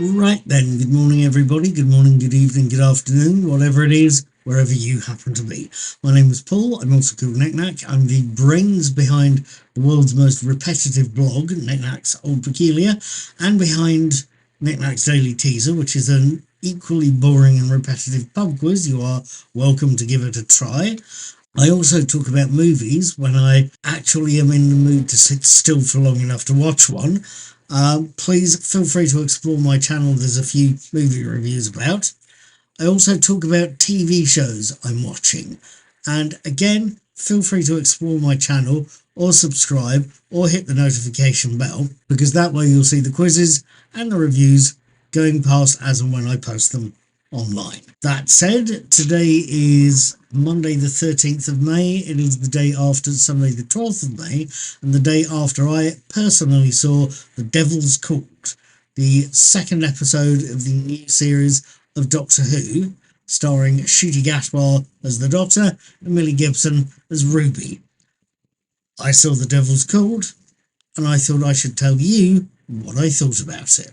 Right then, good morning everybody, good morning, good evening, good afternoon, whatever it is, wherever you happen to be. My name is Paul, I'm also called Knack. I'm the brains behind the world's most repetitive blog, Knack's Old Peculiar, and behind Knack's Daily Teaser, which is an equally boring and repetitive pub quiz. You are welcome to give it a try. I also talk about movies when I actually am in the mood to sit still for long enough to watch one. Please feel free to explore my channel, there's a few movie reviews about. I also talk about TV shows I'm watching. And again, feel free to explore my channel or subscribe or hit the notification bell, because that way you'll see the quizzes and the reviews going past as and when I post them online. That said, today is Monday the 13th of May. It is the day after Sunday the 12th of May, and the day after I personally saw The Devil's Chord, the second episode of the new series of Doctor Who, starring Ncuti Gatwa as the Doctor and Millie Gibson as Ruby. I saw The Devil's Chord, and I thought I should tell you what I thought about it.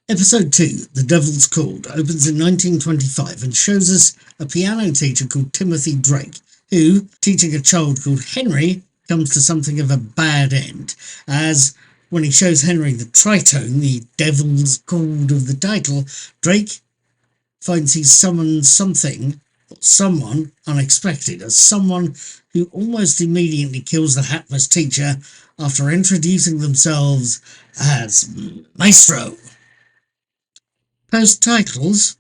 Episode 2, The Devil's Chord, opens in 1925 and shows us a piano teacher called Timothy Drake, who, teaching a child called Henry, comes to something of a bad end, as when he shows Henry the tritone, the Devil's Chord of the title, Drake finds he's summoned someone unexpected, as someone who almost immediately kills the hapless teacher after introducing themselves as Maestro. Post-titles,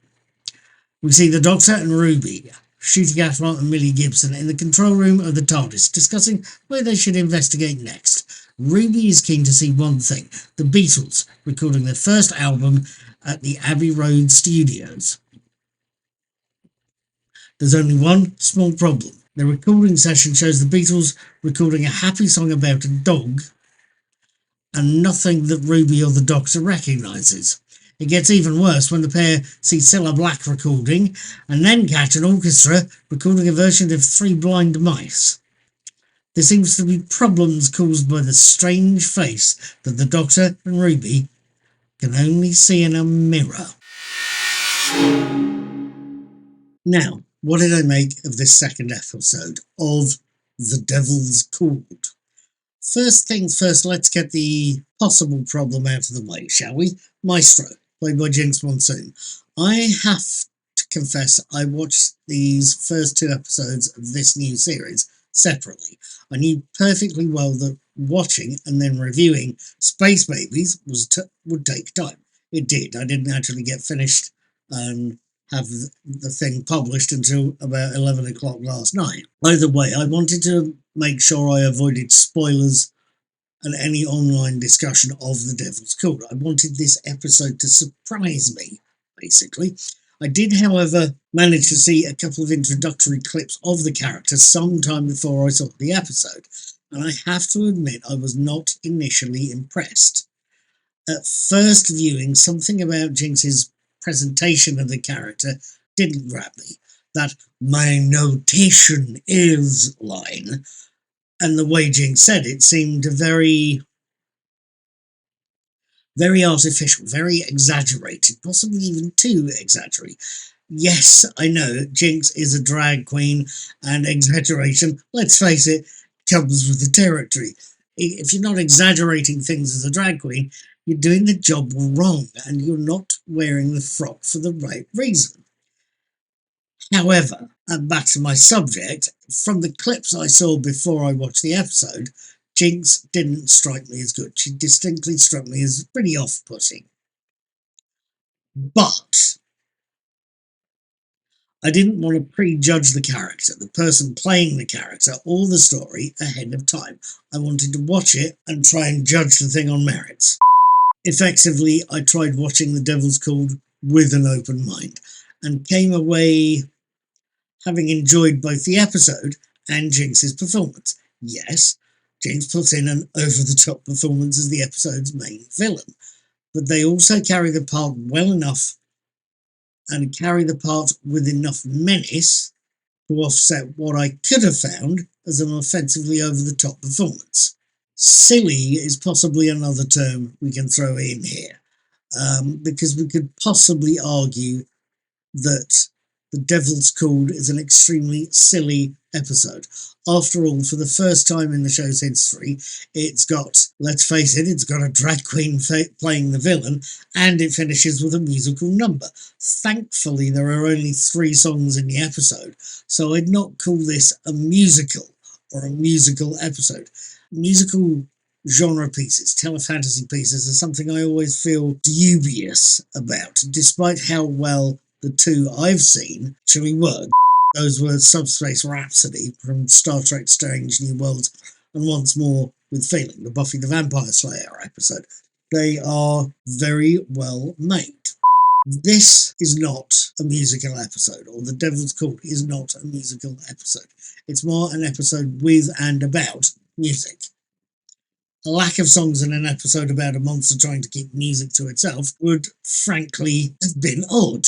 we see the Doctor and Ruby, Ncuti Gatwa and Millie Gibson in the control room of the TARDIS, discussing where they should investigate next. Ruby is keen to see one thing: the Beatles recording their first album at the Abbey Road Studios. There's only one small problem. The recording session shows the Beatles recording a happy song about a dog, and nothing that Ruby or the Doctor recognises. It gets even worse when the pair see Cilla Black recording, and then catch an orchestra recording a version of Three Blind Mice. There seems to be problems caused by the strange face that the Doctor and Ruby can only see in a mirror. Now, what did I make of this second episode of The Devil's Chord? First things first, let's get the possible problem out of the way, shall we? Maestro, played by Jinx Monsoon. I have to confess I watched these first two episodes of this new series separately. I knew perfectly well that watching and then reviewing Space Babies would take time. It did. I didn't actually get finished and have the thing published until about 11 o'clock last night. Either way, I wanted to make sure I avoided spoilers and any online discussion of The Devil's Chord. I wanted this episode to surprise me, basically. I did, however, manage to see a couple of introductory clips of the character sometime before I saw the episode, and I have to admit I was not initially impressed. At first viewing, something about Jinx's presentation of the character didn't grab me. That "my notation is" line, and the way Jinx said it seemed very artificial, very exaggerated, possibly even too exaggerated. Yes, I know, Jinx is a drag queen, and exaggeration, let's face it, comes with the territory. If you're not exaggerating things as a drag queen, you're doing the job wrong, and you're not wearing the frock for the right reason. However, and back to my subject, from the clips I saw before I watched the episode, Jinx didn't strike me as good. She distinctly struck me as pretty off-putting. But I didn't want to prejudge the character, the person playing the character, or the story ahead of time. I wanted to watch it and try and judge the thing on merits. Effectively, I tried watching The Devil's Chord with an open mind, and came away having enjoyed both the episode and Jinx's performance. Yes, Jinx puts in an over-the-top performance as the episode's main villain, but they also carry the part well enough and carry the part with enough menace to offset what I could have found as an offensively over-the-top performance. Silly is possibly another term we can throw in here, because we could possibly argue that The Devil's Chord is an extremely silly episode. After all, for the first time in the show's history, it's got, let's face it, it's got a drag queen playing the villain, and it finishes with a musical number. Thankfully, there are only 3 songs in the episode, so I'd not call this a musical or a musical episode. Musical genre pieces, telefantasy pieces, are something I always feel dubious about, despite how well the 2 I've seen actually work. Those were Subspace Rhapsody from Star Trek Strange New Worlds and Once More with Feeling, the Buffy the Vampire Slayer episode. They are very well made. This is not a musical episode, or The Devil's Chord is not a musical episode. It's more an episode with and about music. A lack of songs in an episode about a monster trying to keep music to itself would frankly have been odd.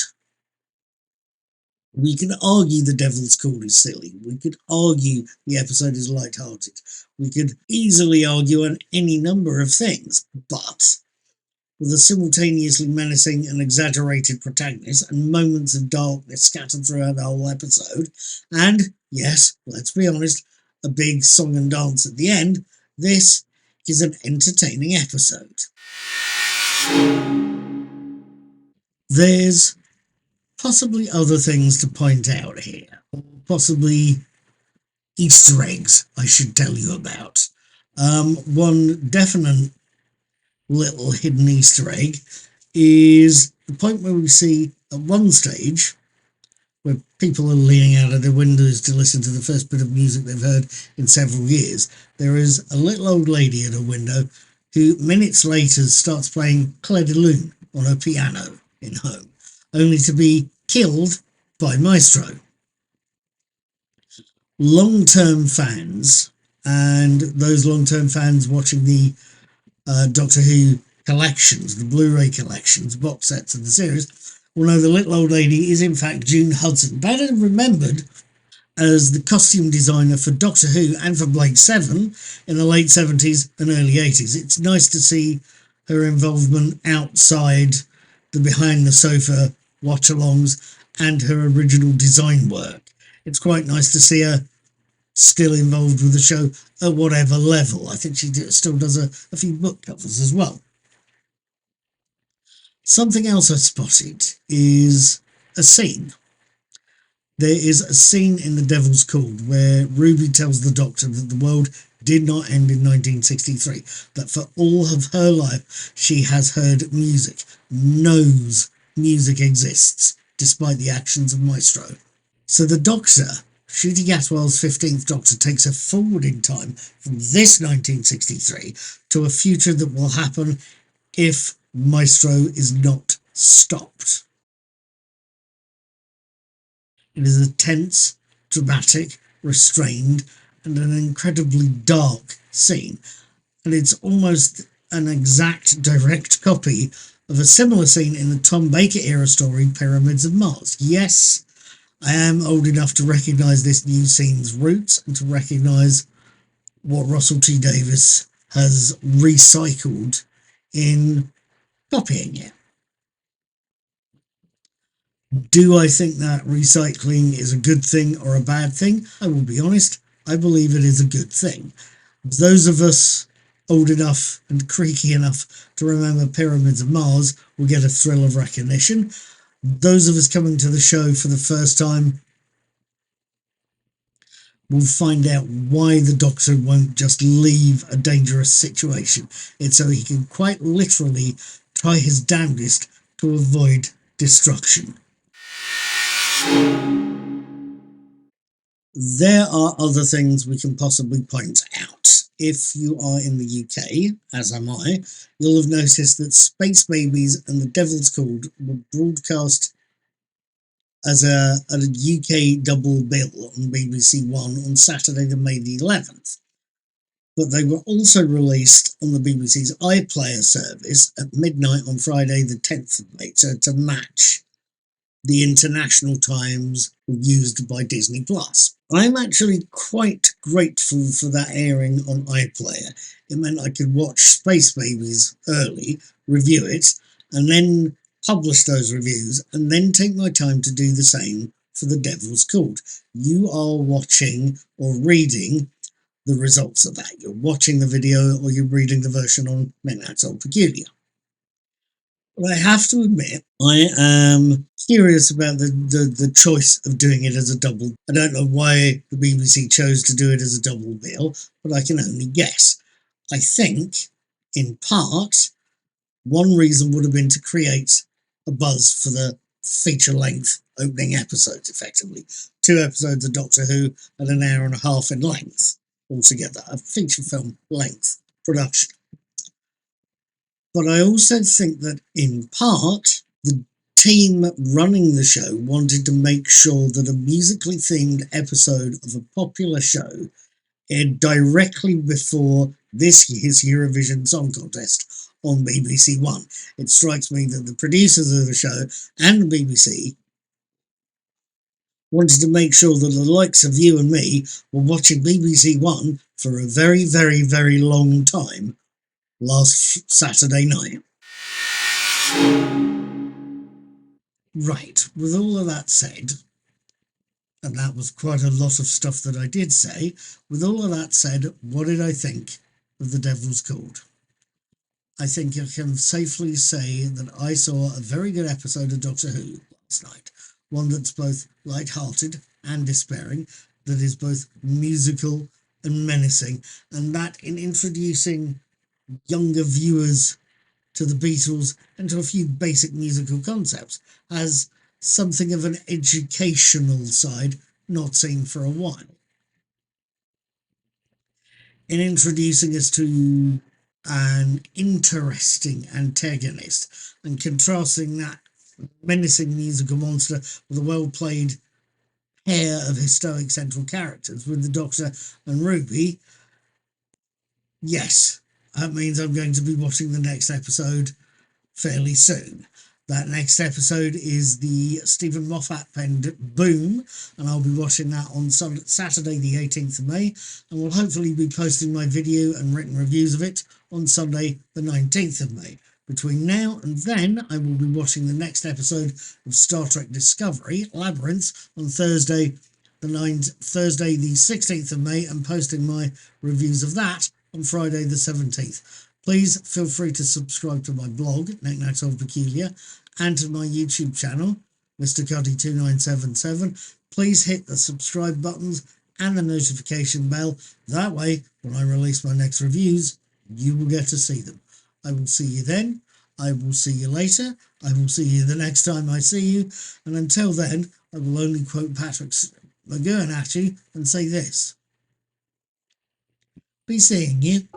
We can argue The Devil's Chord is silly. We could argue the episode is light-hearted. We could easily argue on any number of things, but with a simultaneously menacing and exaggerated protagonist and moments of darkness scattered throughout the whole episode, and, yes, let's be honest, a big song and dance at the end, this is an entertaining episode. There's possibly other things to point out here, or possibly Easter eggs I should tell you about. One definite little hidden Easter egg is the point where we see at one stage where people are leaning out of their windows to listen to the first bit of music they've heard in several years. There is a little old lady at a window who minutes later starts playing Clair de Lune on her piano in home, only to be killed by Maestro. Long-term fans, and those long-term fans watching the Doctor Who collections, the Blu-ray collections, box sets of the series, will know the little old lady is in fact June Hudson, better remembered as the costume designer for Doctor Who and for Blake 7 in the late 70s and early 80s. It's nice to see her involvement outside the behind the sofa watch-alongs and her original design work. It's quite nice to see her still involved with the show at whatever level. I think she still does a few book covers as well. Something else I spotted is a scene. There is a scene in The Devil's Chord where Ruby tells the Doctor that the world did not end in 1963, that for all of her life she has heard music, knows music exists, despite the actions of Maestro. So the Doctor, Ncuti Gatwa's 15th Doctor, takes her forward in time from this 1963 to a future that will happen if Maestro is not stopped. It is a tense, dramatic, restrained, and an incredibly dark scene, and it's almost an exact direct copy of a similar scene in the Tom Baker era story Pyramids of Mars. Yes, I am old enough to recognise this new scene's roots and to recognise what Russell T Davies has recycled in copying it. Do I think that recycling is a good thing or a bad thing? I will be honest, I believe it is a good thing. Those of us old enough and creaky enough to remember Pyramids of Mars will get a thrill of recognition. Those of us coming to the show for the first time will find out why the Doctor won't just leave a dangerous situation. It's so he can quite literally try his damnedest to avoid destruction. There are other things we can possibly point out. If you are in the UK, as am I, you'll have noticed that Space Babies and The Devil's Chord were broadcast as a UK double bill on BBC One on Saturday, May the 11th. But they were also released on the BBC's iPlayer service at midnight on Friday, the 10th of May, to match the international times used by Disney+. I'm actually quite grateful for that airing on iPlayer. It meant I could watch Space Babies early, review it, and then publish those reviews, and then take my time to do the same for The Devil's Chord. You are watching or reading the results of that. You're watching the video or you're reading the version on Knickknacks Old Peculiar. But I have to admit, I am curious about the choice of doing it as a double. I don't know why the BBC chose to do it as a double bill, but I can only guess. I think, in part, one reason would have been to create a buzz for the feature-length opening episodes, effectively. 2 episodes of Doctor Who at an hour and a half in length altogether, a feature film length production. But I also think that, in part, the team running the show wanted to make sure that a musically themed episode of a popular show aired directly before this year's Eurovision Song Contest on BBC One. It strikes me that the producers of the show and the BBC wanted to make sure that the likes of you and me were watching BBC One for a very, very, very long time last Saturday night. Right, with all of that said, and that was quite a lot of stuff that I did say, with all of that said, what did I think of The Devil's Chord? I think I can safely say that I saw a very good episode of Doctor Who last night. One that's both light-hearted and despairing, that is both musical and menacing, and that in introducing younger viewers to the Beatles and to a few basic musical concepts has something of an educational side not seen for a while. In introducing us to an interesting antagonist and contrasting that menacing musical monster with a well-played pair of historic central characters with the Doctor and Ruby, yes, that means I'm going to be watching the next episode fairly soon. That next episode is the Stephen Moffat penned Boom, and I'll be watching that on Saturday the 18th of May, and will hopefully be posting my video and written reviews of it on Sunday the 19th of May. Between now and then, I will be watching the next episode of Star Trek Discovery, Labyrinth, on Thursday the 16th of May, and posting my reviews of that on Friday the 17th. Please feel free to subscribe to my blog, Knickknacks Old Peculiar, and to my YouTube channel, Mr. Cuddy2977. Please hit the subscribe buttons and the notification bell. That way, when I release my next reviews, you will get to see them. I will see you then. I will see you later. I will see you the next time I see you. And until then, I will only quote Patrick McGowan at you and say this. Be seeing you.